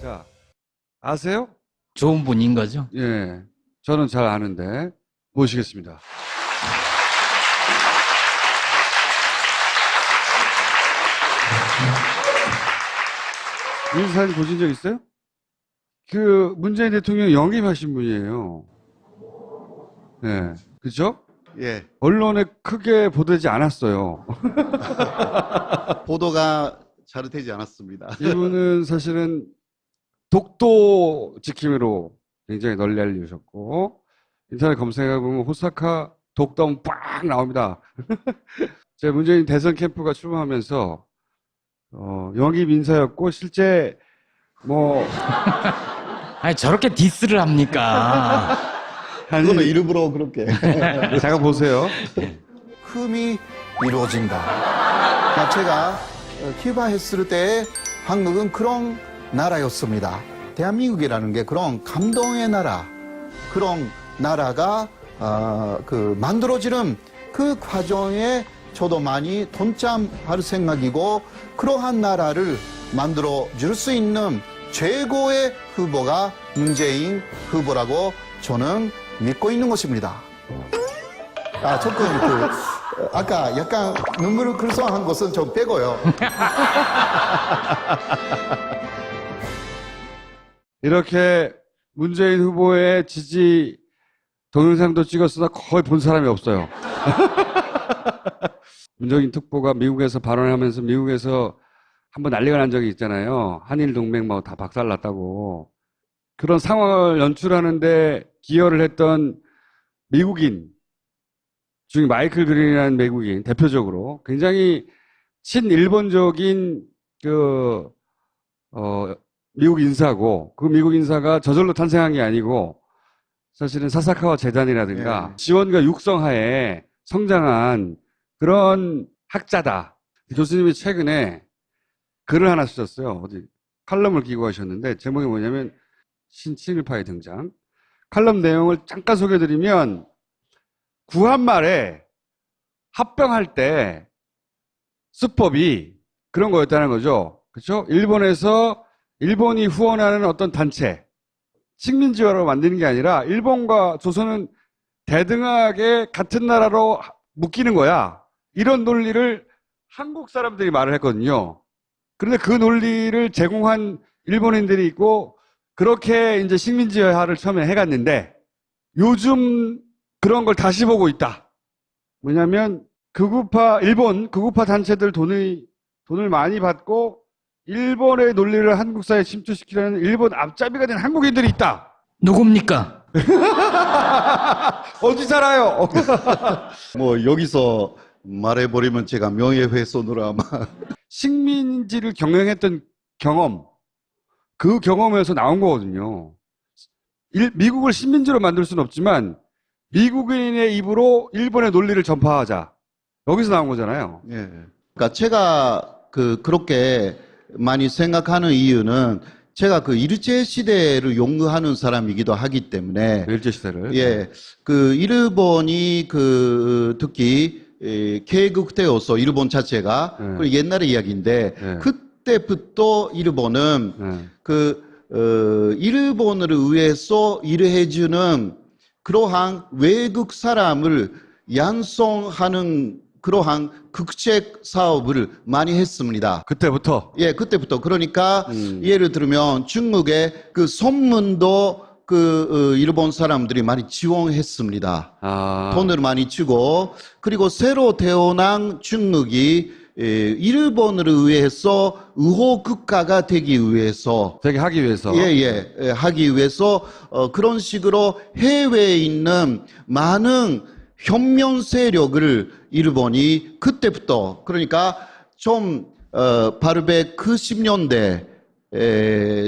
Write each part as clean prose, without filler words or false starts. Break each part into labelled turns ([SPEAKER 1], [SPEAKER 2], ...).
[SPEAKER 1] 자, 아세요?
[SPEAKER 2] 좋은 분인 거죠?
[SPEAKER 1] 예, 저는 잘 아는데 모시겠습니다. 이 사진 보신 적 있어요? 그 문재인 대통령 영입하신 분이에요. 예, 그죠?
[SPEAKER 3] 예,
[SPEAKER 1] 언론에 크게 보도되지 않았어요.
[SPEAKER 3] 보도가 잘 되지 않았습니다.
[SPEAKER 1] 이분은 사실은 독도 지킴이로 굉장히 널리 알려주셨고, 인터넷 검색해보면 호사카 독도하면 빡 나옵니다. 제 문재인 대선 캠프가 출마하면서 영입 인사였고, 실제
[SPEAKER 2] 아니 저렇게 디스를 합니까?
[SPEAKER 3] 그거는 일부러 그렇게.
[SPEAKER 1] 잠깐 보세요.
[SPEAKER 4] 흠이 이루어진다. 그러니까 제가 키바했을 때 한국은 그런 나라였습니다. 대한민국이라는 게 그런 감동의 나라, 그런 나라가 만들어지는 그 과정에 저도 많이 동참할 생각이고, 그러한 나라를 만들어줄 수 있는 최고의 후보가 문재인 후보라고 저는 믿고 있는 것입니다. 조금 아까 약간 눈물을 글썽한 것은 좀 빼고요.
[SPEAKER 1] 이렇게 문재인 후보의 지지 동영상도 찍었으나 거의 본 사람이 없어요. 문재인 특보가 미국에서 발언하면서 미국에서 한번 난리가 난 적이 있잖아요. 한일 동맹 다 박살났다고. 그런 상황을 연출하는데 기여를 했던 미국인 중에 마이클 그린이라는 미국인 대표적으로 굉장히 친일본적인 미국 인사고, 그 미국 인사가 저절로 탄생한 게 아니고 사실은 사사카와 재단이라든가 지원과 육성하에 성장한 그런 학자다. 교수님이 최근에 글을 하나 쓰셨어요. 어디 칼럼을 기고하셨는데 제목이 뭐냐면 신친일파의 등장. 칼럼 내용을 잠깐 소개해드리면, 구한말에 합병할 때 수법이 그런 거였다는 거죠. 그렇죠? 일본이 후원하는 어떤 단체, 식민지화로 만드는 게 아니라 일본과 조선은 대등하게 같은 나라로 묶이는 거야. 이런 논리를 한국 사람들이 말을 했거든요. 그런데 그 논리를 제공한 일본인들이 있고, 그렇게 이제 식민지화를 처음에 해갔는데 요즘 그런 걸 다시 보고 있다. 뭐냐면 일본 극우파 단체들 돈을 많이 받고 일본의 논리를 한국 사회에 침투시키려는 일본 앞잡이가 된 한국인들이 있다.
[SPEAKER 2] 누굽니까?
[SPEAKER 1] 어디 살아요?
[SPEAKER 3] 여기서 말해버리면 제가 명예훼손으로 아마.
[SPEAKER 1] 식민지를 경영했던 경험, 그 경험에서 나온 거거든요. 미국을 식민지로 만들 수는 없지만 미국인의 입으로 일본의 논리를 전파하자. 여기서 나온 거잖아요.
[SPEAKER 3] 예. 그러니까 제가 그렇게 많이 생각하는 이유는 제가 일제 시대를 연구하는 사람이기도 하기 때문에.
[SPEAKER 1] 일제 시대를.
[SPEAKER 3] 예. 일본이 특히 개국 때였어, 일본 자체가. 그 옛날의 이야기인데 그때부터 일본은 일본을 위해서 일을 해주는 그러한 외국 사람을 양성하는 그러한 국책 사업을 많이 했습니다.
[SPEAKER 1] 그때부터?
[SPEAKER 3] 예, 그때부터. 그러니까 예를 들면 중국의 선문도 일본 사람들이 많이 지원했습니다. 돈을 많이 주고, 그리고 새로 태어난 중국이 일본을 위해서 우호 국가가 되기 위해서.
[SPEAKER 1] 하기 위해서.
[SPEAKER 3] 하기 위해서, 그런 식으로 해외에 있는 많은 혁명 세력을 일본이 그때부터, 그러니까 좀, 890년대,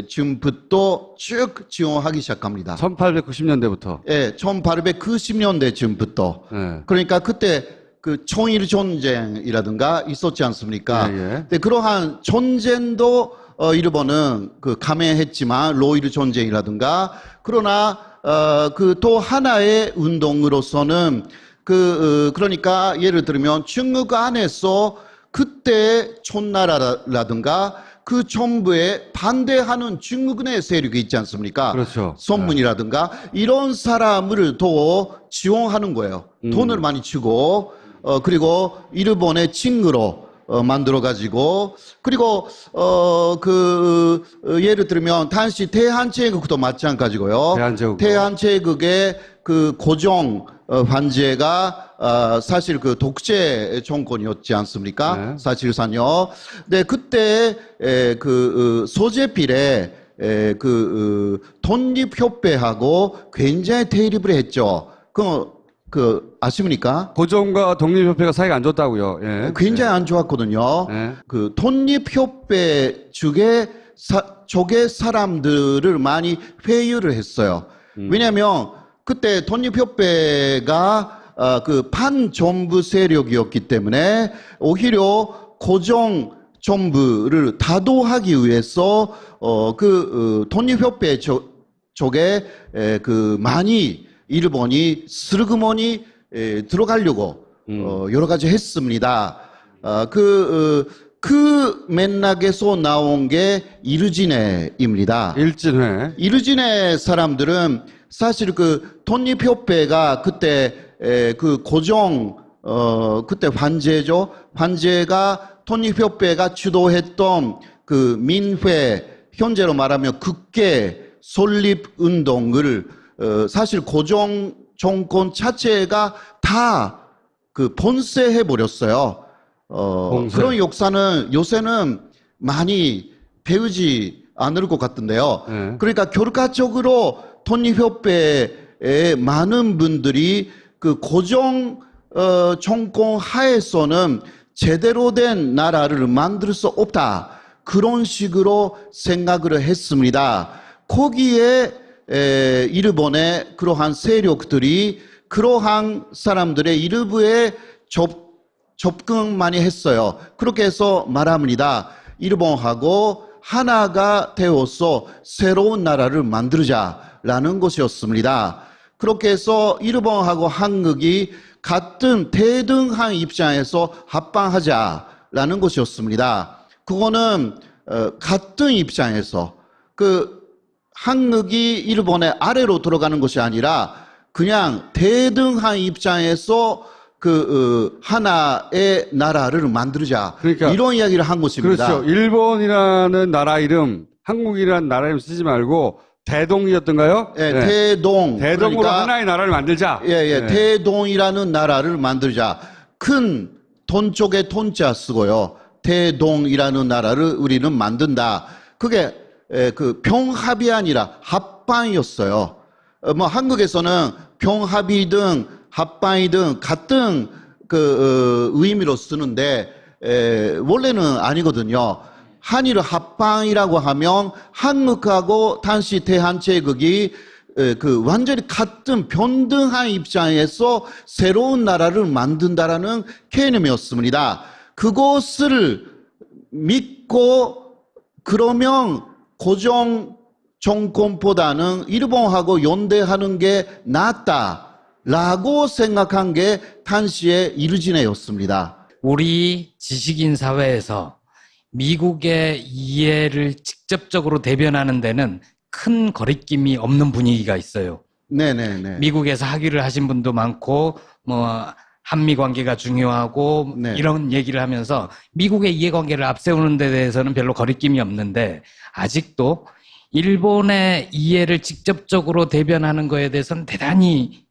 [SPEAKER 3] 쯤부터 쭉 지원하기 시작합니다.
[SPEAKER 1] 1890년대부터.
[SPEAKER 3] 예, 1890년대쯤부터. 그러니까 그때 청일 전쟁이라든가 있었지 않습니까? 근데 그러한 전쟁도 일본은 감행했지만, 로일 전쟁이라든가. 그러나 또 하나의 운동으로서는 그러니까 예를 들면 중국 안에서 그때 촌나라라든가 그 정부에 반대하는 중국의 세력이 있지 않습니까?
[SPEAKER 1] 그렇죠.
[SPEAKER 3] 선문이라든가 이런 사람을 더 지원하는 거예요. 돈을 많이 주고 그리고 일본의 친구로 만들어 가지고 그리고 예를 들면 당시 대한제국도 마찬가지고요. 대한제국의 그 고종 황제가 사실 그 독재 정권이었지 않습니까?
[SPEAKER 1] 네.
[SPEAKER 3] 사실상요. 네, 그때 소재필에 독립협회하고 굉장히 대립을 했죠. 아십니까?
[SPEAKER 1] 고종과 독립협회가 사이가 안 좋다고요. 예.
[SPEAKER 3] 굉장히 안 좋았거든요.
[SPEAKER 1] 네.
[SPEAKER 3] 그 독립협회 쪽의 사람들을 많이 회유를 했어요. 왜냐하면 그때 독립협회가 그 반정부 세력이었기 때문에 오히려 고종 정부를 다도하기 위해서 독립협회 쪽에 많이 일본이 슬그머니 들어가려고 여러 가지 했습니다. 그 맥락에서 나온 게 이르진회입니다.
[SPEAKER 1] 일진회.
[SPEAKER 3] 이르진회 사람들은 사실 그 독립협회가 그때 그 고종 그때 황제죠. 황제가 독립협회가 주도했던 그 민회 현재로 말하면 국회 설립 운동을 사실 고종 정권 자체가 다 그 본세해 버렸어요. 그런 역사는 요새는 많이 배우지 않을 것 같은데요.
[SPEAKER 1] 네.
[SPEAKER 3] 그러니까 결과적으로 독립협회의 많은 분들이 그 고종 정권 하에서는 제대로 된 나라를 만들 수 없다. 그런 식으로 생각을 했습니다. 거기에 일본의 그러한 세력들이 그러한 사람들의 일부에 접근 많이 했어요. 그렇게 해서 말합니다. 일본하고 하나가 되어서 새로운 나라를 만들자라는 것이었습니다. 그렇게 해서 일본하고 한국이 같은 대등한 입장에서 합방하자라는 것이었습니다. 그거는 같은 입장에서 한국이 일본의 아래로 들어가는 것이 아니라 그냥 대등한 입장에서 하나의 나라를 만들자.
[SPEAKER 1] 그러니까
[SPEAKER 3] 이런 이야기를 한 것입니다.
[SPEAKER 1] 그렇죠. 일본이라는 나라 이름, 한국이라는 나라 이름 쓰지 말고 대동이었던가요?
[SPEAKER 3] 예,
[SPEAKER 1] 네.
[SPEAKER 3] 대동.
[SPEAKER 1] 대동으로
[SPEAKER 3] 그러니까,
[SPEAKER 1] 하나의 나라를 만들자.
[SPEAKER 3] 예,
[SPEAKER 1] 네.
[SPEAKER 3] 대동이라는 나라를 만들자. 큰 돈 쪽에 돈자 쓰고요. 대동이라는 나라를 우리는 만든다. 그게 병합이 아니라 합방이었어요. 한국에서는 병합이든 합방이든 같은 의미로 쓰는데 원래는 아니거든요. 한일 합방이라고 하면 한국하고 당시 대한제국이 완전히 같은 평등한 입장에서 새로운 나라를 만든다라는 개념이었습니다. 그것을 믿고 그러면 고종 정권보다는 일본하고 연대하는 게 낫다라고 생각한 게 당시의 이르진회였습니다.
[SPEAKER 2] 우리 지식인 사회에서 미국의 이해를 직접적으로 대변하는 데는 큰 거리낌이 없는 분위기가 있어요.
[SPEAKER 3] 네네네.
[SPEAKER 2] 미국에서 학위를 하신 분도 많고 한미 관계가 중요하고
[SPEAKER 3] 네.
[SPEAKER 2] 이런 얘기를 하면서 미국의 이해관계를 앞세우는 데 대해서는 별로 거리낌이 없는데 아직도 일본의 이해를 직접적으로 대변하는 거에 대해서는 대단히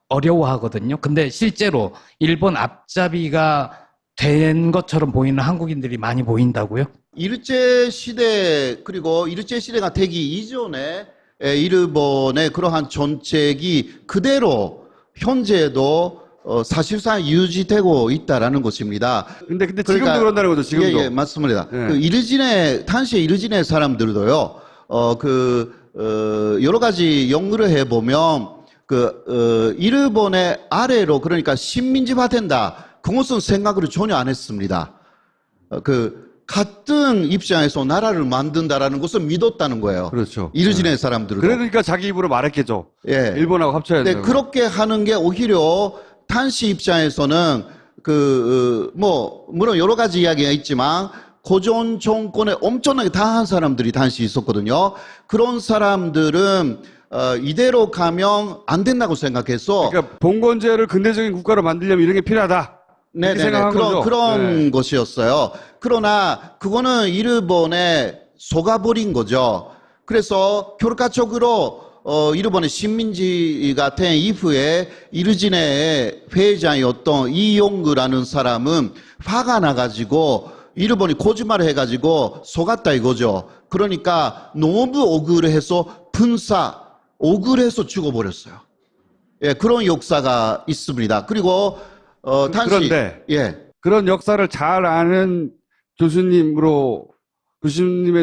[SPEAKER 2] 어려워하거든요. 근데 실제로 일본 앞잡이가 된 것처럼 보이는 한국인들이 많이 보인다고요?
[SPEAKER 3] 일제시대 그리고 일제시대가 되기 이전에 일본의 그러한 정책이 그대로 현재도 사실상 유지되고 있다라는 것입니다.
[SPEAKER 1] 근데
[SPEAKER 3] 그러니까,
[SPEAKER 1] 지금도 그런다는 거죠, 지금도.
[SPEAKER 3] 예, 맞습니다.
[SPEAKER 1] 예.
[SPEAKER 3] 당시에 이르진의 사람들도요, 여러 가지 연구를 해보면, 일본의 아래로, 그러니까 식민지화된다. 그것은 생각을 전혀 안 했습니다. 같은 입장에서 나라를 만든다라는 것을 믿었다는 거예요.
[SPEAKER 1] 그렇죠.
[SPEAKER 3] 이르진의 사람들도.
[SPEAKER 1] 그러니까 자기 입으로 말했겠죠.
[SPEAKER 3] 예.
[SPEAKER 1] 일본하고 합쳐야
[SPEAKER 3] 네,
[SPEAKER 1] 된다고.
[SPEAKER 3] 그렇게 하는 게 오히려 당시 입장에서는 물론 여러 가지 이야기가 있지만 고전 정권에 엄청나게 당한 사람들이 당시 있었거든요. 그런 사람들은 이대로 가면 안 된다고 생각해서
[SPEAKER 1] 그러니까 봉건제를 근대적인 국가로 만들려면 이런 게 필요하다. 이렇게
[SPEAKER 3] 네네네.
[SPEAKER 1] 생각한 거죠.
[SPEAKER 3] 그런
[SPEAKER 1] 네.
[SPEAKER 3] 것이었어요. 그러나 그거는 일본에 속아버린 거죠. 그래서 결과적으로 일본의 식민지 같은 이후에 이르진의 회장이었던 이용구라는 사람은 화가 나가지고 일본이 거짓말을 해가지고 속았다 이거죠. 그러니까 너무 억울해서 억울해서 죽어버렸어요. 예, 그런 역사가 있습니다. 그리고 당시
[SPEAKER 1] 그런데
[SPEAKER 3] 예,
[SPEAKER 1] 그런 역사를 잘 아는 교수님의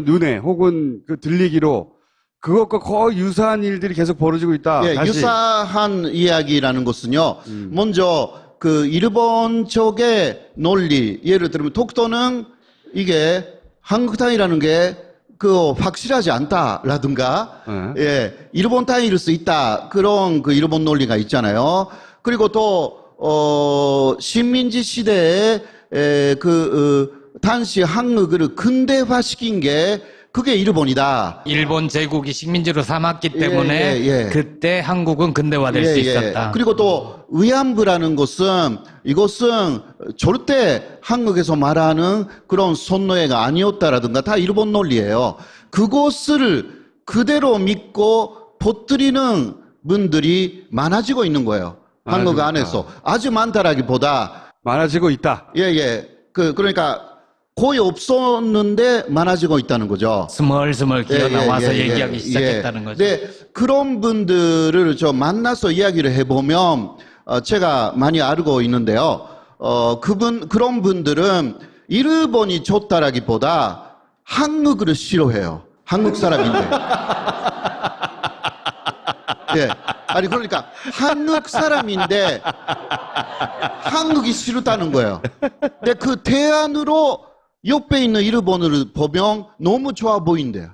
[SPEAKER 1] 눈에 혹은 그 들리기로 그것과 거의 유사한 일들이 계속 벌어지고 있다.
[SPEAKER 3] 예,
[SPEAKER 1] 다시.
[SPEAKER 3] 유사한 이야기라는 것은요. 먼저 그 일본 쪽의 논리, 예를 들면 독도는 이게 한국 땅이라는 게 그 확실하지 않다라든가, 예, 일본 땅일 수 있다 그런 그 일본 논리가 있잖아요. 그리고 또 식민지 시대에 당시 한국을 근대화시킨 게 그게 일본이다.
[SPEAKER 2] 일본 제국이 식민지로 삼았기 때문에
[SPEAKER 3] 예.
[SPEAKER 2] 그때 한국은 근대화될 수 있었다.
[SPEAKER 3] 그리고 또 위안부라는 것은 이것은 절대 한국에서 말하는 그런 선노예가 아니었다라든가 다 일본 논리예요. 그것을 그대로 믿고 퍼뜨리는 분들이 많아지고 있는 거예요. 한국 안에서. 아주 많다라기보다
[SPEAKER 1] 많아지고 있다.
[SPEAKER 3] 그러니까 거의 없었는데 많아지고 있다는 거죠.
[SPEAKER 2] 스멀스멀 기어 나와서 얘기하기 시작했다는 거죠.
[SPEAKER 3] 네, 그런 분들을 좀 만나서 이야기를 해보면 제가 많이 알고 있는데요. 그런 분들은 일본이 좋다라기보다 한국을 싫어해요. 한국 사람인데. 예. 아니 그러니까 한국 사람인데 한국이 싫다는 거예요. 근데 그 대안으로 옆에 있는 일본을 보면 너무 좋아 보인대요.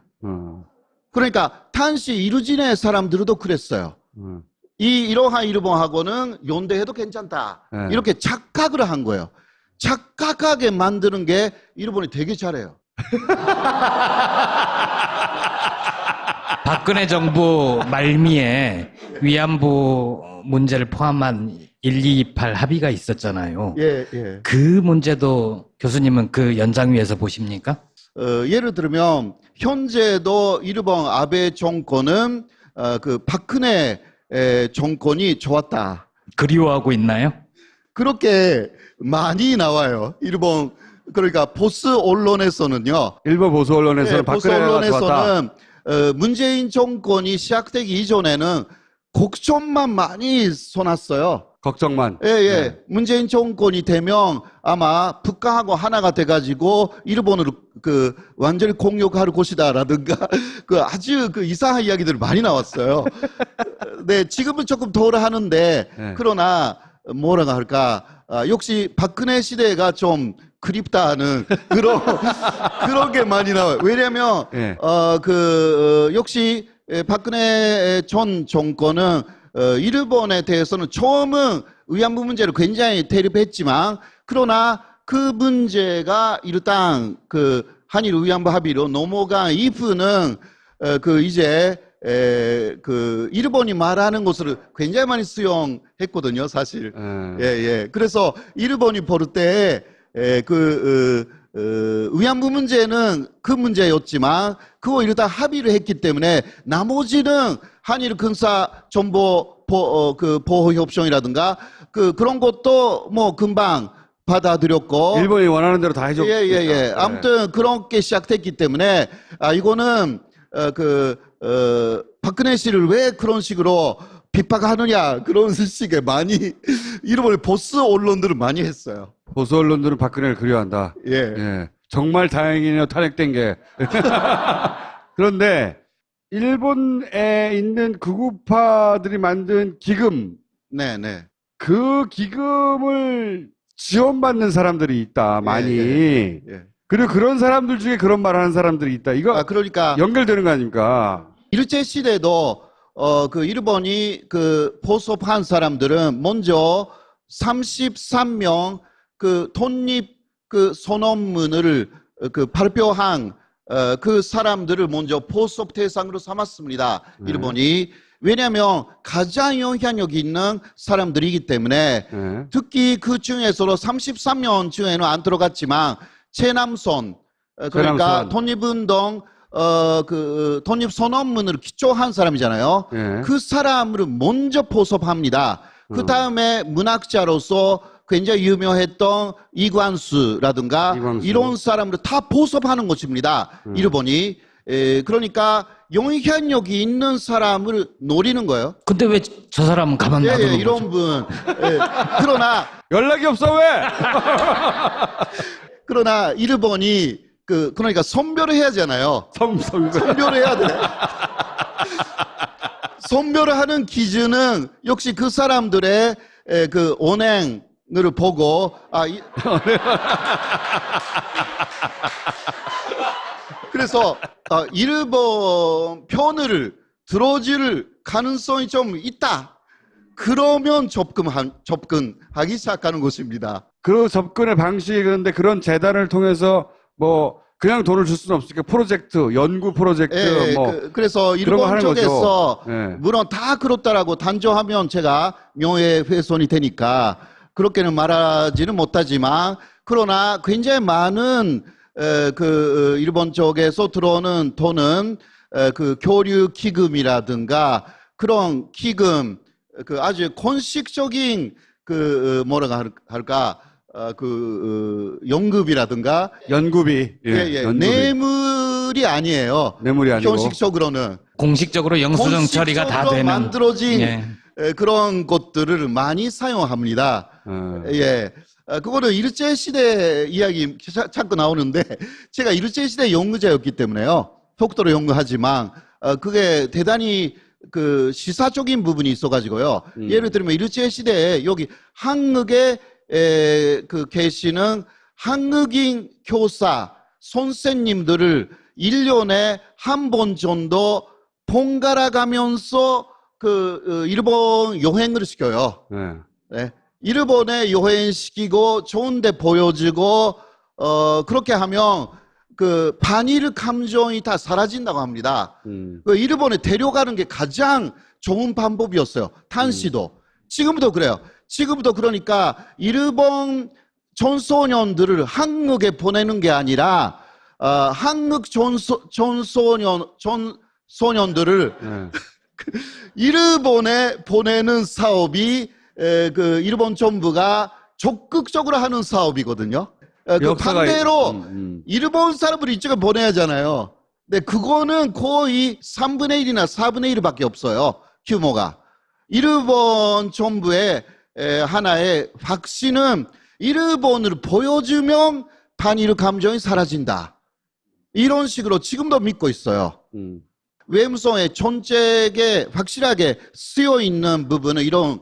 [SPEAKER 3] 그러니까 당시 이루진의 사람들도 그랬어요. 이러한 일본하고는 연대해도 괜찮다.
[SPEAKER 1] 네.
[SPEAKER 3] 이렇게 착각을 한 거예요. 착각하게 만드는 게 일본이 되게 잘해요.
[SPEAKER 2] 박근혜 정부 말미에 위안부 문제를 포함한 1228 합의가 있었잖아요.
[SPEAKER 3] 예.
[SPEAKER 2] 그 문제도 교수님은 그 연장위에서 보십니까?
[SPEAKER 3] 예를 들면 현재도 일본 아베 정권은 그 박근혜 정권이 좋았다.
[SPEAKER 2] 그리워하고 있나요?
[SPEAKER 3] 그렇게 많이 나와요. 일본 그러니까 보수 언론에서는요.
[SPEAKER 1] 일본 보수 언론에서는
[SPEAKER 3] 보수
[SPEAKER 1] 박근혜가 좋았다.
[SPEAKER 3] 언론에서는 문재인 정권이 시작되기 이전에는 걱정만 많이 써놨어요.
[SPEAKER 1] 걱정만.
[SPEAKER 3] 예. 문재인 정권이 되면 아마 북한하고 하나가 돼가지고 일본으로 완전히 공격할 것이다라든가 아주 이상한 이야기들이 많이 나왔어요. 네, 지금은 조금 덜 하는데 그러나 뭐라고 할까 역시 박근혜 시대가 좀 그립다는 그런 게 많이 나와요. 왜냐면 역시 박근혜 전 정권은 일본에 대해서는 처음은 위안부 문제를 굉장히 대립했지만 그러나 그 문제가 일단 한일 위안부 합의로 넘어간 이후는 이제 일본이 말하는 것을 굉장히 많이 수용했거든요, 사실. 그래서 일본이 볼 때 위안부 문제는 그 문제였지만 그거 일단 합의를 했기 때문에 나머지는 한일 군사 정보 보호 협정이라든가 그런 것도 뭐 금방 받아들였고
[SPEAKER 1] 일본이 원하는 대로 다 해줬고.
[SPEAKER 3] 아무튼 그렇게 시작됐기 때문에 이거는 박근혜 씨를 왜 그런 식으로 핍박하느냐 그런 식의 많이 일본의 보수 언론들은 많이 했어요.
[SPEAKER 1] 보수 언론들은 박근혜를 그리워한다. 정말 다행이네요. 탄핵된 게. 그런데 일본에 있는 극우파들이 만든 기금, 그 기금을 지원받는 사람들이 있다. 많이. 그리고 그런 사람들 중에 그런 말하는 사람들이 있다. 이거
[SPEAKER 3] 그러니까
[SPEAKER 1] 연결되는 거 아닙니까?
[SPEAKER 3] 일제 시대도 일본이 포섭한 사람들은 먼저 33명 독립 선언문을 그 발표한 그 사람들을 먼저 포섭 대상으로 삼았습니다. 일본이. 왜냐하면 가장 영향력 있는 사람들이기 때문에
[SPEAKER 1] 네.
[SPEAKER 3] 특히 그 중에서도 33년 중에는 안 들어갔지만 최남선 그러니까
[SPEAKER 1] 최남선.
[SPEAKER 3] 독립운동 그 독립선언문을 기초한 사람이잖아요.
[SPEAKER 1] 네.
[SPEAKER 3] 그 사람을 먼저 포섭합니다. 그 다음에 문학자로서 굉장히 유명했던 이광수라든가
[SPEAKER 1] 이광수.
[SPEAKER 3] 이런 사람들 다 포섭하는 것입니다. 일본이. 그러니까 영향력이 있는 사람을 노리는 거예요.
[SPEAKER 2] 근데 왜 저 사람은 가만 놔두는 거죠?
[SPEAKER 3] 이런 분. 그러나
[SPEAKER 1] 연락이 없어 왜?
[SPEAKER 3] 그러나 일본이 그러니까 선별을 해야 하잖아요. 선별을 해야 돼. 선별을 하는 기준은 역시 그 사람들의 그 언행을 보고 그래서 일본 편을 들어줄 가능성이 좀 있다. 그러면 접근하기 시작하는 것입니다.
[SPEAKER 1] 그 접근의 방식이 그런데 그런 재단을 통해서 뭐 그냥 돈을 줄 수는 없으니까 프로젝트, 연구 프로젝트 뭐
[SPEAKER 3] 그래서
[SPEAKER 1] 그런 거
[SPEAKER 3] 일본
[SPEAKER 1] 하는
[SPEAKER 3] 쪽에서
[SPEAKER 1] 거죠. 네.
[SPEAKER 3] 물론 다 그렇다라고 단정하면 제가 명예훼손이 되니까 그렇게는 말하지는 못하지만 그러나 굉장히 많은 그 일본 쪽에서 들어오는 돈은 그 교류 기금이라든가 그런 기금 그 아주 공식적인 그 뭐라고 할까 그 연급이라든가
[SPEAKER 1] 연구비, 연구비.
[SPEAKER 3] 뇌물이 아니에요.
[SPEAKER 1] 뇌물이 아니고
[SPEAKER 3] 형식적으로는
[SPEAKER 2] 공식적으로 영수증 처리가 다
[SPEAKER 3] 공식적으로
[SPEAKER 2] 되는
[SPEAKER 3] 만들어진
[SPEAKER 2] 예.
[SPEAKER 3] 그런 것들을 많이 사용합니다. 그거는 일제시대 이야기 자꾸 나오는데 제가 일제시대 연구자였기 때문에요. 속도로 연구하지만 그게 대단히 그 시사적인 부분이 있어가지고요. 예를 들면 일제시대에 여기 한국에 그 계시는 한국인 교사 선생님들을 1년에 한 번 정도 번갈아 가면서 그 일본 여행을 시켜요. 네. 일본에 여행시키고 좋은데 보여주고 그렇게 하면 그 반일 감정이 다 사라진다고 합니다. 그 일본에 데려가는 게 가장 좋은 방법이었어요. 탄시도. 지금도 그래요. 지금도 그러니까 일본 청소년들을 한국에 보내는 게 아니라 한국 청소년들을 일본에 보내는 사업이 그 일본 정부가 적극적으로 하는 사업이거든요. 그 반대로 일본 사람을 이쪽에 보내야 하잖아요. 근데 그거는 거의 3분의 1이나 4분의 1밖에 없어요. 규모가. 일본 정부의 하나의 확신은 일본을 보여주면 반일 감정이 사라진다. 이런 식으로 지금도 믿고 있어요. 외무성의 정책에 확실하게 쓰여 있는 부분은 이런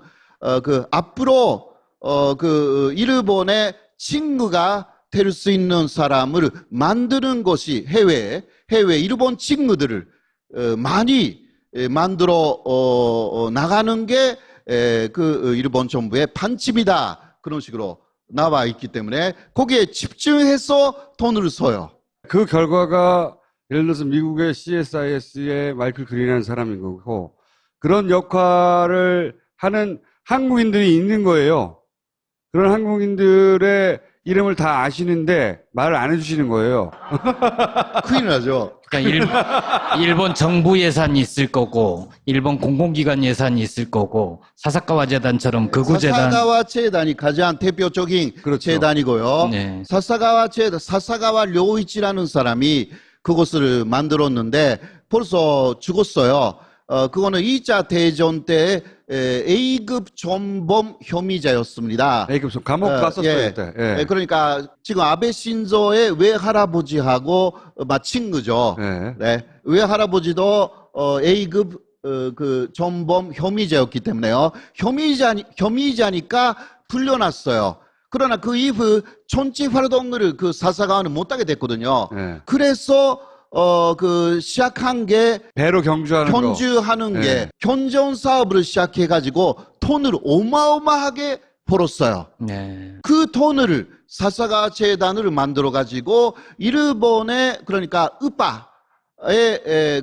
[SPEAKER 3] 그 앞으로 그 일본의 친구가 될 수 있는 사람을 만드는 것이 해외 일본 친구들을 많이 만들어 나가는 게 그 일본 정부의 반칙이다. 그런 식으로 나와 있기 때문에 거기에 집중해서 돈을 써요.
[SPEAKER 1] 그 결과가 예를 들어서 미국의 CSIS의 마이클 그린이라는 사람인 거고 그런 역할을 하는 한국인들이 있는 거예요. 그런 한국인들의 이름을 다 아시는데 말을 안 해주시는 거예요.
[SPEAKER 3] 큰일 나죠.
[SPEAKER 2] 그러니까 일본 정부 예산이 있을 거고 일본 공공기관 예산이 있을 거고 사사카와 재단처럼 극우재단
[SPEAKER 3] 사사가와 재단이 가장 대표적인
[SPEAKER 1] 그렇죠.
[SPEAKER 3] 재단이고요.
[SPEAKER 2] 네.
[SPEAKER 3] 사사가와 료이치라는 사람이 그것을 만들었는데 벌써 죽었어요. 그거는 2차 대전 때 A급 전범 혐의자였습니다.
[SPEAKER 1] A급 감옥 갔었어요. 그때.
[SPEAKER 3] 그러니까 지금 아베 신조의 외할아버지하고 친구죠. 네. 외할아버지도 A급 그 전범 혐의자였기 때문에요. 혐의자니까 풀려났어요. 그러나 그 이후 정치 활동을 그 사사가와는 못하게 됐거든요. 그래서 그 시작한 게
[SPEAKER 1] 배로 경주하는
[SPEAKER 3] 게 견전 사업을 시작해가지고 돈을 어마어마하게 벌었어요.
[SPEAKER 2] 네.
[SPEAKER 3] 그 돈을 사사가 재단을 만들어 가지고 일본의 그러니까 으빠의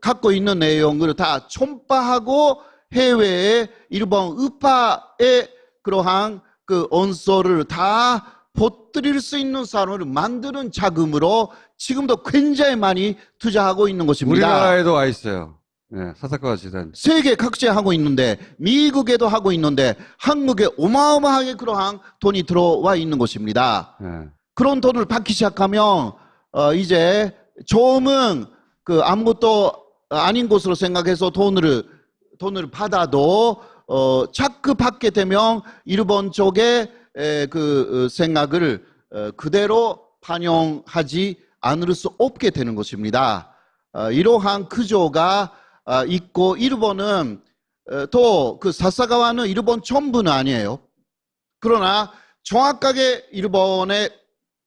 [SPEAKER 3] 갖고 있는 내용을 다 촌파하고 해외에 일본 으빠의 그러한 그 언서를 다 퍼뜨릴 수 있는 사람을 만드는 자금으로 지금도 굉장히 많이 투자하고 있는 것입니다.
[SPEAKER 1] 우리나라에도 와 있어요. 네, 사사카와 재단.
[SPEAKER 3] 세계 각지에 하고 있는데 미국에도 하고 있는데 한국에 어마어마하게 그러한 돈이 들어와 있는 것입니다.
[SPEAKER 1] 네.
[SPEAKER 3] 그런 돈을 받기 시작하면 이제 조금은 그 아무것도 아닌 것으로 생각해서 돈을 받아도 자꾸 받게 되면 일본 쪽의 그 생각을 그대로 반영하지 않을 수 없게 되는 것입니다. 이러한 구조가 있고 일본은 또 그 사사가와는 일본 전부는 아니에요. 그러나 정확하게 일본의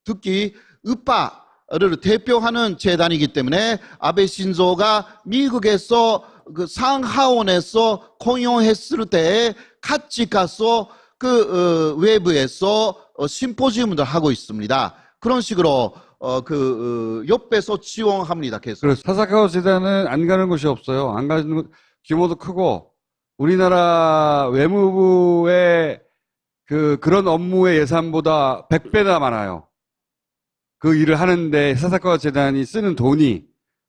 [SPEAKER 3] 특히 으빠를 대표하는 재단이기 때문에 아베 신조가 미국에서 그 상하원에서 공연했을 때 같이 가서 그 외부에서 심포지움을 하고 있습니다. 그런 식으로 옆에서 지원합니다. 계속.
[SPEAKER 1] 그래서 사사카와 재단은 안 가는 곳이 없어요. 안 가는 곳, 규모도 크고 우리나라 외무부의 그런 업무의 예산보다 100배나 많아요. 그 일을 하는데 사사카와 재단이 쓰는 돈이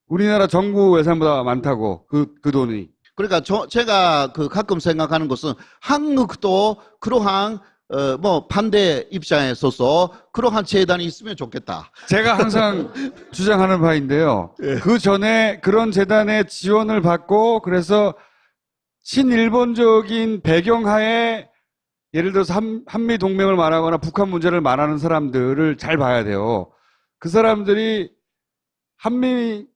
[SPEAKER 1] 우리나라 정부 예산보다 많다고 그 돈이.
[SPEAKER 3] 그러니까 제가 가끔 생각하는 것은 한국도 그러한 반대 입장에 서서 그러한 재단이 있으면 좋겠다.
[SPEAKER 1] 제가 항상 주장하는 바인데요. 그 전에 그런 재단의 지원을 받고 그래서 친일본적인 배경하에 예를 들어서 한미 동맹을 말하거나 북한 문제를 말하는 사람들을 잘 봐야 돼요. 그 사람들이 한미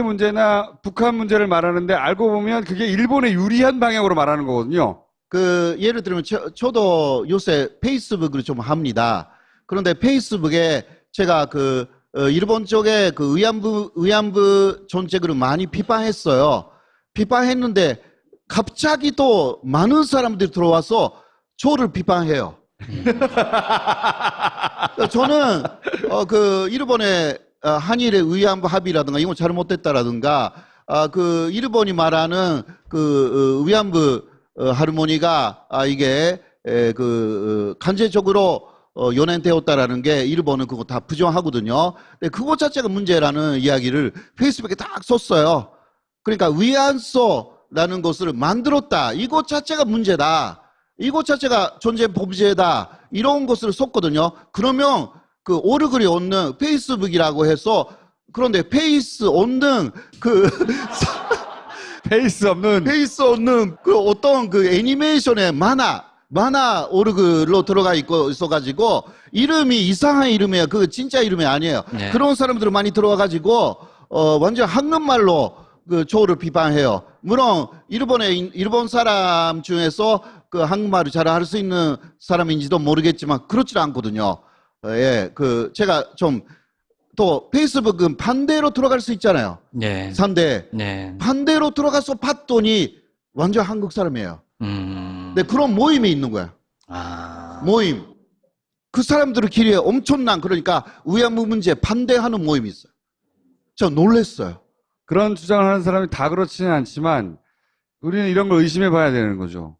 [SPEAKER 1] 문제나 북한 문제를 말하는데 알고 보면 그게 일본에 유리한 방향으로 말하는 거거든요.
[SPEAKER 3] 예를 들면 저도 요새 페이스북을 좀 합니다. 그런데 페이스북에 제가 일본 쪽에 의안부 정책을 많이 비판했어요. 비판했는데 갑자기 또 많은 사람들이 들어와서 저를 비판해요. 저는 일본의 한일의 의안부 합의라든가 이건 잘못됐다라든가 일본이 말하는 의안부 하르모니가 이게 간접적으로 연행되었다라는 게 일본은 그거 다 부정하거든요. 근데 그것 자체가 문제라는 이야기를 페이스북에 딱 썼어요. 그러니까 위안소라는 것을 만들었다. 이것 자체가 문제다. 이것 자체가 존재 범죄다. 이런 것을 썼거든요. 그러면 오르글이 없는 페이스북이라고 해서 그런데 페이스 없는
[SPEAKER 1] 페이스 없는
[SPEAKER 3] 어떤 애니메이션의 만화 오르글로 들어가 있어가지고 이름이 이상한 이름이에요. 진짜 이름이 아니에요.
[SPEAKER 2] 네.
[SPEAKER 3] 그런 사람들이 많이 들어와가지고 완전 한국말로 저를 비판해요. 물론 일본 사람 중에서 한국말을 잘 할 수 있는 사람인지도 모르겠지만 그렇지 않거든요. 예, 제가 좀 또 페이스북은 반대로 들어갈 수 있잖아요.
[SPEAKER 2] 네. 네.
[SPEAKER 3] 반대로 들어가서 봤더니 완전 한국 사람이에요. 근데 그런 모임이 있는 거야. 모임. 그 사람들끼리 엄청난 그러니까 위안부 문제 반대하는 모임이 있어요. 저 놀랐어요.
[SPEAKER 1] 그런 주장을 하는 사람이 다 그렇지는 않지만 우리는 이런 걸 의심해 봐야 되는 거죠.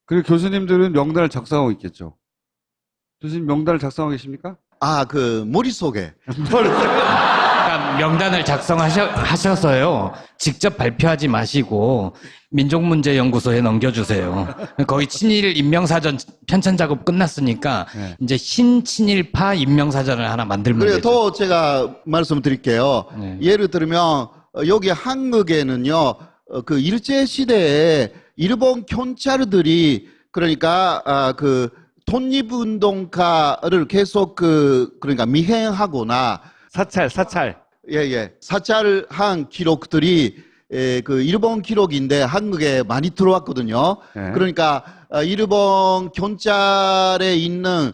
[SPEAKER 1] 그리고 교수님들은 명단을 작성하고 있겠죠. 교수님 명단을 작성하고 계십니까?
[SPEAKER 3] 머릿속에.
[SPEAKER 2] 그러니까 명단을 작성하셔서요. 직접 발표하지 마시고 민족문제연구소에 넘겨주세요. 거의 친일 임명사전 편찬 작업 끝났으니까
[SPEAKER 1] 네.
[SPEAKER 2] 이제 신친일파 임명사전을 하나 만들면
[SPEAKER 3] 그래요.
[SPEAKER 2] 되죠.
[SPEAKER 3] 더 제가 말씀드릴게요.
[SPEAKER 2] 네.
[SPEAKER 3] 예를 들면 여기 한국에는요. 일제시대에 일본 경찰들이 그러니까 독립운동가를 계속 그러니까 미행하거나
[SPEAKER 1] 사찰.
[SPEAKER 3] 사찰한 기록들이 일본 기록인데 한국에 많이 들어왔거든요.
[SPEAKER 1] 네.
[SPEAKER 3] 그러니까 일본 경찰에 있는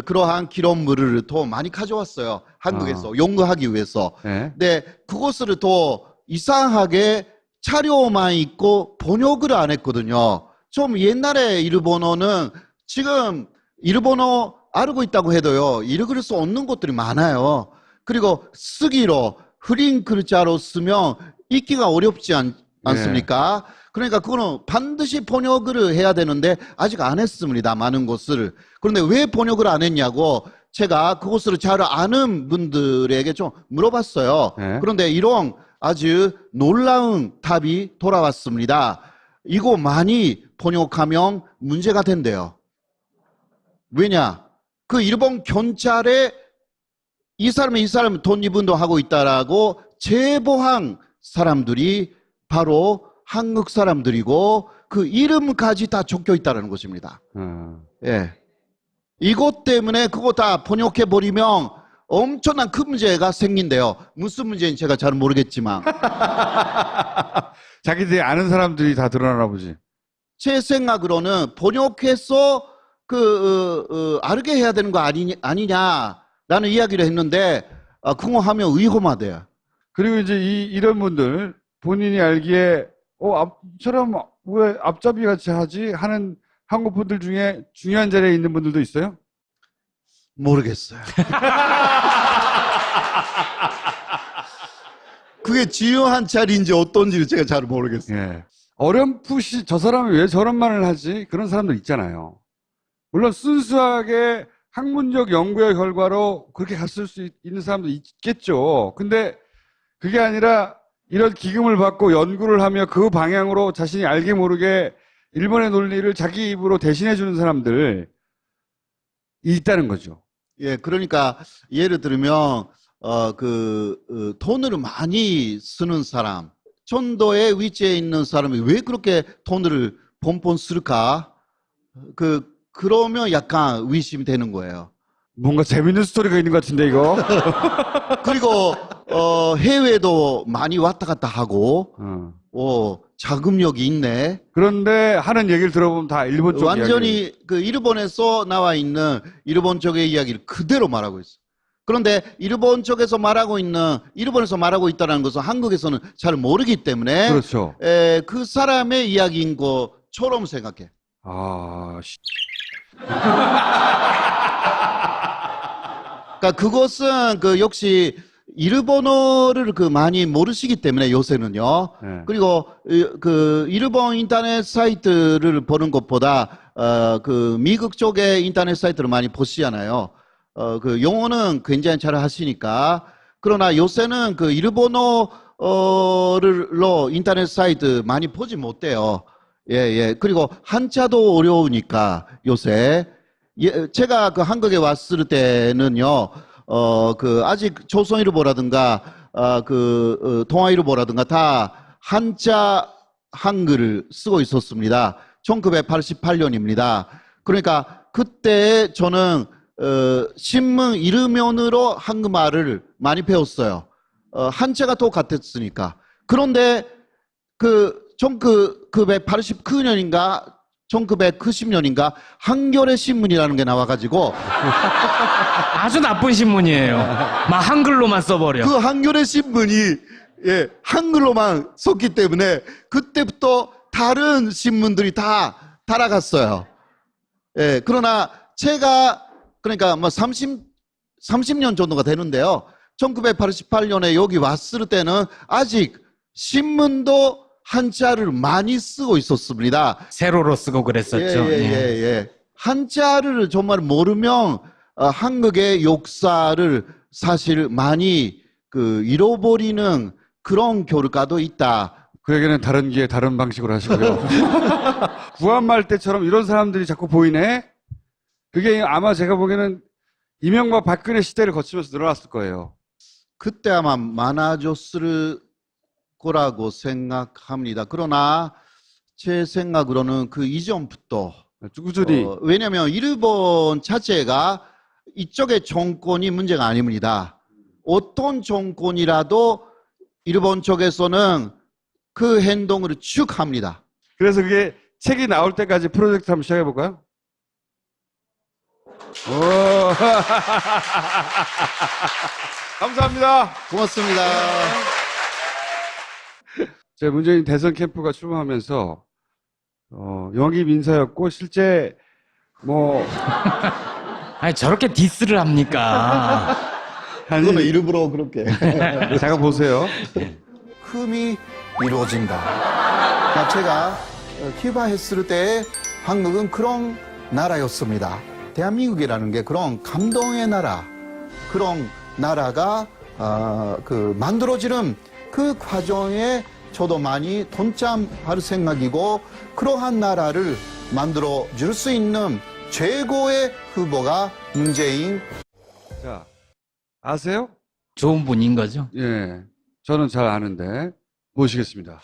[SPEAKER 3] 그러한 기록물을 더 많이 가져왔어요. 한국에서 연구하기 위해서.
[SPEAKER 1] 네.
[SPEAKER 3] 근데 그것을 더 이상하게 자료만 있고 번역을 안 했거든요. 좀 옛날에 일본어는 지금 일본어 알고 있다고 해도요, 읽을 수 없는 것들이 많아요. 그리고 쓰기로 흐린 글자로 쓰면 읽기가 어렵지 않습니까? 그러니까 그거는 반드시 번역을 해야 되는데 아직 안 했습니다. 많은 것을. 그런데 왜 번역을 안 했냐고 제가 그것을 잘 아는 분들에게 좀 물어봤어요.
[SPEAKER 1] 네.
[SPEAKER 3] 그런데 이런 아주 놀라운 답이 돌아왔습니다. 이거 많이 번역하면 문제가 된대요. 왜냐? 그 일본 경찰에 이 사람 독립운동 하고 있다라고 제보한 사람들이 바로 한국 사람들이고 그 이름까지 다 적혀 있다는 것입니다. 예. 이것 때문에 그거 다 번역해 버리면 엄청난 큰 문제가 생긴대요. 무슨 문제인지 제가 잘 모르겠지만.
[SPEAKER 1] 자기들이 아는 사람들이 다 드러나나 보지.
[SPEAKER 3] 제 생각으로는 번역해서 알게 해야 되는 거 아니냐라는 이야기를 했는데 그거 하면 위험하대요.
[SPEAKER 1] 그리고 이제 이런 분들 본인이 알기에 저럼 왜 앞잡이 같이 하지 하는 한국 분들 중에 중요한 자리에 있는 분들도 있어요?
[SPEAKER 3] 모르겠어요. 그게 중요한 자리인지 어떤지 제가 잘 모르겠어요.
[SPEAKER 1] 예. 어렴풋이 저 사람이 왜 저런 말을 하지? 그런 사람들 있잖아요. 물론 순수하게 학문적 연구의 결과로 그렇게 갔을 수 있는 사람도 있겠죠. 근데 그게 아니라 이런 기금을 받고 연구를 하며 그 방향으로 자신이 알게 모르게 일본의 논리를 자기 입으로 대신해 주는 사람들 있다는 거죠.
[SPEAKER 3] 예, 그러니까 예를 들면 돈을 많이 쓰는 사람, 천도의 위치에 있는 사람이 왜 그렇게 돈을 뻔뻔 쓸까? 그러면 약간 의심이 되는 거예요.
[SPEAKER 1] 뭔가 재밌는 스토리가 있는 것 같은데 이거.
[SPEAKER 3] 그리고 해외도 많이 왔다 갔다 하고 자금력이 있네.
[SPEAKER 1] 그런데 하는 얘기를 들어보면 다 일본 쪽
[SPEAKER 3] 완전히
[SPEAKER 1] 이야기.
[SPEAKER 3] 그 일본에서 나와 있는 일본 쪽의 이야기를 그대로 말하고 있어. 그런데 일본 쪽에서 말하고 있는 일본에서 말하고 있다는 것은 한국에서는 잘 모르기 때문에
[SPEAKER 1] 그렇죠.
[SPEAKER 3] 그 사람의 이야기인 것처럼 생각해. 그러니까 그것은 역시 일본어를 많이 모르시기 때문에 요새는요.
[SPEAKER 1] 네.
[SPEAKER 3] 그리고 일본 인터넷 사이트를 보는 것보다 미국 쪽의 인터넷 사이트를 많이 보시잖아요. 영어는 굉장히 잘 하시니까. 그러나 요새는 일본어로 인터넷 사이트 많이 보지 못해요. 예. 그리고 한자도 어려우니까 요새. 제가 한국에 왔을 때는요, 아직 조선일보라든가, 동아일보라든가 다 한글을 쓰고 있었습니다. 1988년입니다. 그러니까 그때 저는, 신문 일면으로 한국말을 많이 배웠어요. 한자가 똑같았으니까. 그런데 1989년인가 1990년인가 한겨레 신문이라는 게 나와가지고
[SPEAKER 2] 아주 나쁜 신문이에요. 막 한글로만 써버려.
[SPEAKER 3] 그 한겨레 신문이 한글로만 썼기 때문에 그때부터 다른 신문들이 다 따라갔어요. 그러나 제가 그러니까 30년 정도가 되는데요. 1988년에 여기 왔을 때는 아직 신문도 한자를 많이 쓰고 있었습니다.
[SPEAKER 2] 세로로 쓰고 그랬었죠.
[SPEAKER 3] 예. 한자를 정말 모르면 한국의 역사를 사실 많이 잃어버리는 그런 결과도 있다.
[SPEAKER 1] 그 얘기는 다른 기회 다른 방식으로 하시고요. 구한말 때처럼 이런 사람들이 자꾸 보이네? 그게 아마 제가 보기에는 이명박 박근혜 시대를 거치면서 늘어났을 거예요.
[SPEAKER 3] 그때 아마 많아졌을 거라고 생각합니다. 그러나 제 생각으로는 그 이전부터
[SPEAKER 1] 꾸준히
[SPEAKER 3] 왜냐하면 일본 자체가 이쪽의 정권이 문제가 아닙니다. 어떤 정권이라도 일본 쪽에서는 그 행동을 쭉 합니다.
[SPEAKER 1] 그래서 그게 책이 나올 때까지 프로젝트 한번 시작해 볼까요? 감사합니다.
[SPEAKER 3] 고맙습니다.
[SPEAKER 1] 제가 문재인 대선 캠프가 출마하면서 영입 인사였고 실제 뭐
[SPEAKER 2] 아니, 저렇게 디스를 합니까?
[SPEAKER 3] 그거는 일부러 그렇게.
[SPEAKER 1] 잠깐 보세요.
[SPEAKER 4] 흠이 이루어진다. 제가 키바했을 때 한국은 그런 나라였습니다. 대한민국이라는 게 그런 감동의 나라, 그런 나라가 만들어지는 그 과정에 저도 많이 동참할 생각이고, 그러한 나라를 만들어 줄 수 있는 최고의 후보가 문재인.
[SPEAKER 1] 자, 아세요?
[SPEAKER 2] 좋은 분인 거죠.
[SPEAKER 1] 예, 저는 잘 아는데 모시겠습니다.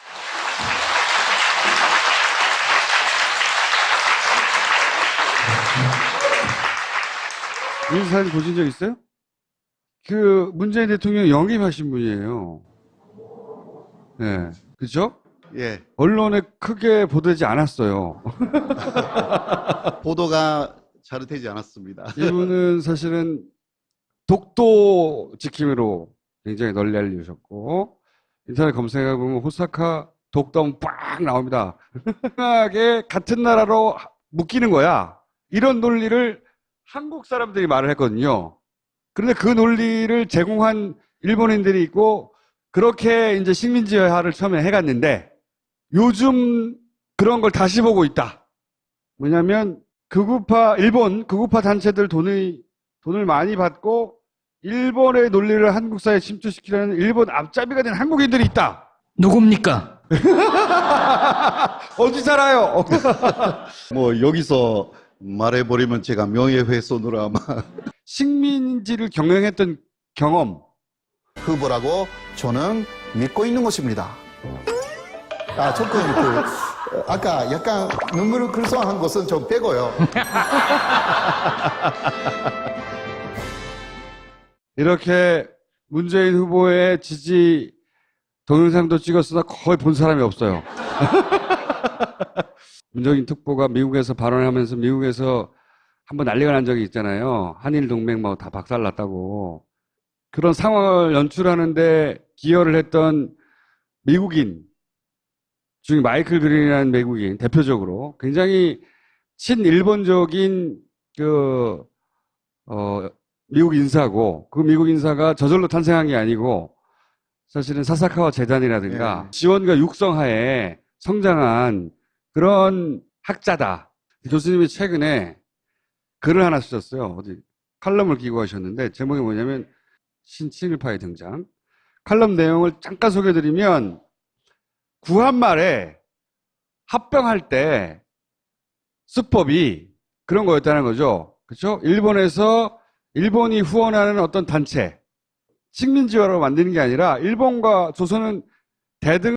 [SPEAKER 1] 이 사진 보신 적 있어요? 그 문재인 대통령 영입하신 분이에요. 예, 그죠?
[SPEAKER 3] 예.
[SPEAKER 1] 언론에 크게 보도되지 않았어요.
[SPEAKER 3] 보도가 잘 되지 않았습니다.
[SPEAKER 1] 이분은 사실은 독도 지킴이로 굉장히 널리 알려주셨고, 인터넷 검색해보면 호사카 독도는 빡 나옵니다. 하게 같은 나라로 묶이는 거야. 이런 논리를 한국 사람들이 말을 했거든요. 그런데 그 논리를 제공한 일본인들이 있고, 그렇게 이제 식민지화를 처음에 해갔는데, 요즘 그런 걸 다시 보고 있다. 뭐냐면, 일본 극우파 단체들 돈을 많이 받고, 일본의 논리를 한국 사회에 침투시키려는 일본 앞잡이가 된 한국인들이 있다.
[SPEAKER 2] 누굽니까?
[SPEAKER 1] 어디 살아요?
[SPEAKER 3] 뭐 여기서 말해버리면 제가 명예훼손으로 아마.
[SPEAKER 1] 식민지를 경영했던 경험.
[SPEAKER 4] 후보라고 저는 믿고 있는 것입니다. 조금 아까 약간 눈물을 글썽한 것은 좀 빼고요.
[SPEAKER 1] 이렇게 문재인 후보의 지지 동영상도 찍었으나 거의 본 사람이 없어요. 문재인 특보가 미국에서 발언하면서 미국에서 한번 난리가 난 적이 있잖아요. 한일 동맹 뭐 다 박살났다고. 그런 상황을 연출하는데 기여를 했던 미국인 중에 마이클 그린이라는 미국인 대표적으로 굉장히 친일본적인 미국 인사고, 그 미국 인사가 저절로 탄생한 게 아니고 사실은 사사카와 재단이라든가 지원과 육성하에 성장한 그런 학자다. 교수님이 최근에 글을 하나 쓰셨어요. 어디 칼럼을 기고하셨는데 제목이 뭐냐면 신친일파의 등장. 칼럼 내용을 잠깐 소개해드리면, 구한말에 합병할 때 수법이 그런 거였다는 거죠. 그렇죠? 일본이 후원하는 어떤 단체, 식민지화로 만드는 게 아니라 일본과 조선은 대등